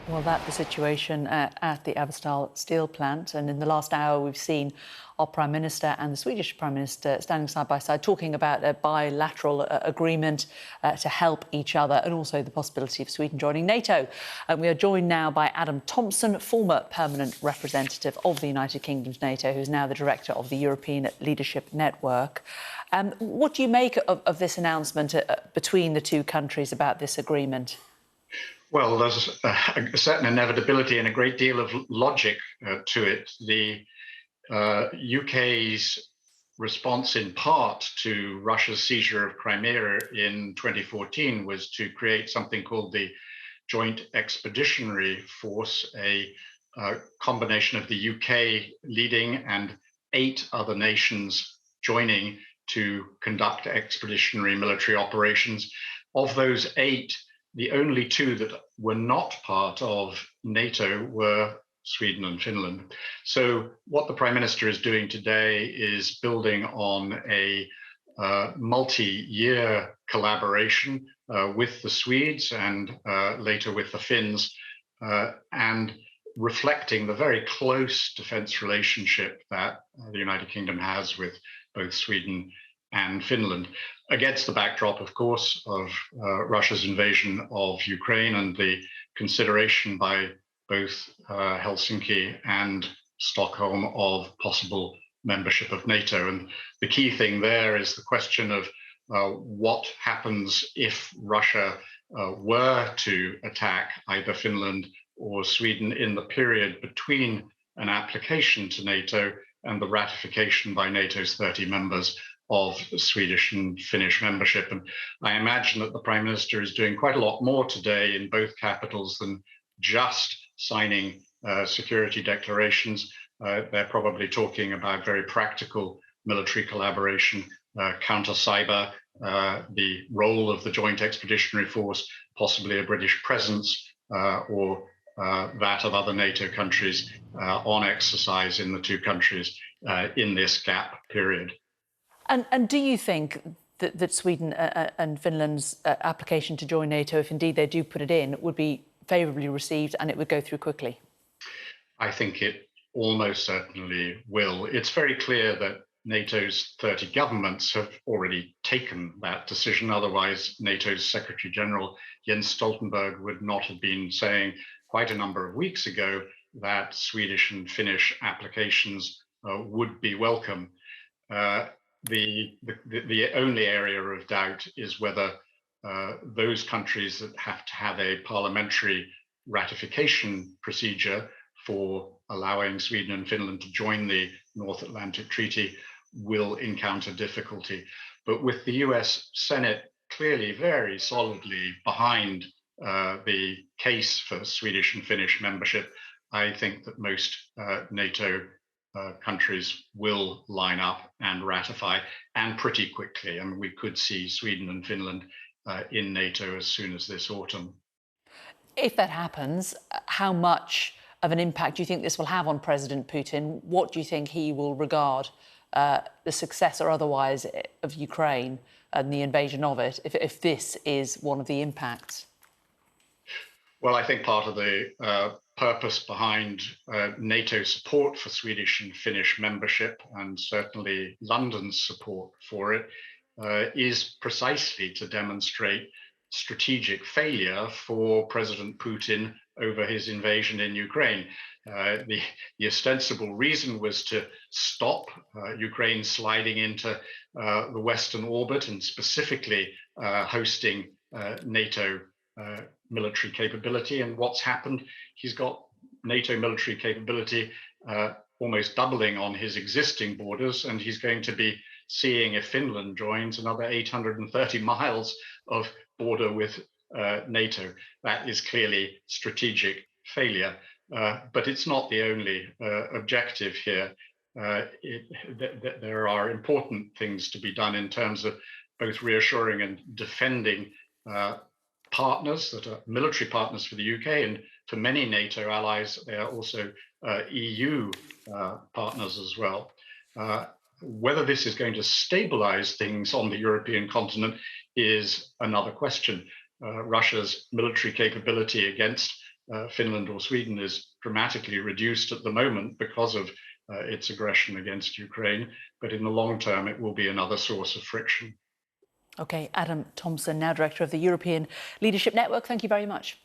Well, that's the situation at the Avestal steel plant. And in the last hour, we've seen our Prime Minister and the Swedish Prime Minister standing side by side talking about a bilateral agreement to help each other and also the possibility of Sweden joining NATO. And we are joined now by Adam Thompson, former permanent representative of the United Kingdom to NATO, who's now the director of the European Leadership Network. What do you make of this announcement between the two countries about this agreement? Well, there's a certain inevitability and a great deal of logic to it. The UK's response in part to Russia's seizure of Crimea in 2014 was to create something called the Joint Expeditionary Force, a combination of the UK leading and 8 other nations joining to conduct expeditionary military operations. Of those 8, the only 2 that were not part of NATO were Sweden and Finland. So what the Prime Minister is doing today is building on a multi-year collaboration with the Swedes and later with the Finns, and reflecting the very close defence relationship that the United Kingdom has with both Sweden and Finland, against the backdrop, of course, of Russia's invasion of Ukraine and the consideration by both Helsinki and Stockholm of possible membership of NATO. And the key thing there is the question of what happens if Russia were to attack either Finland or Sweden in the period between an application to NATO and the ratification by NATO's 30 members of Swedish and Finnish membership. And I imagine that the Prime Minister is doing quite a lot more today in both capitals than just signing security declarations. They're probably talking about very practical military collaboration, counter cyber, the role of the Joint Expeditionary Force, possibly a British presence, or that of other NATO countries on exercise in the two countries in this gap period. And do you think that Sweden and Finland's application to join NATO, if indeed they do put it in, would be favourably received and it would go through quickly? I think it almost certainly will. It's very clear that NATO's 30 governments have already taken that decision. Otherwise, NATO's Secretary General Jens Stoltenberg would not have been saying quite a number of weeks ago that Swedish and Finnish applications would be welcome. The only area of doubt is whether those countries that have to have a parliamentary ratification procedure for allowing Sweden and Finland to join the North Atlantic Treaty will encounter difficulty. But with the US Senate clearly very solidly behind the case for Swedish and Finnish membership, I think that most NATO countries will line up and ratify, and pretty quickly. I mean, we could see Sweden and Finland in NATO as soon as this autumn. If that happens, how much of an impact do you think this will have on President Putin? What do you think he will regard the success or otherwise of Ukraine and the invasion of it, if this is one of the impacts? Well, I think part of the purpose behind NATO support for Swedish and Finnish membership, and certainly London's support for it, is precisely to demonstrate strategic failure for President Putin over his invasion in Ukraine. The ostensible reason was to stop Ukraine sliding into the Western orbit and specifically hosting NATO military capability. And what's happened, he's got NATO military capability almost doubling on his existing borders, and he's going to be seeing, if Finland joins, another 830 miles of border with NATO. That is clearly strategic failure, but it's not the only objective here. There are important things to be done in terms of both reassuring and defending partners that are military partners for the UK, and for many NATO allies, they are also EU partners as well. Whether this is going to stabilize things on the European continent is another question. Russia's military capability against Finland or Sweden is dramatically reduced at the moment because of its aggression against Ukraine, but in the long term, it will be another source of friction. OK, Adam Thompson, now Director of the European Leadership Network, thank you very much.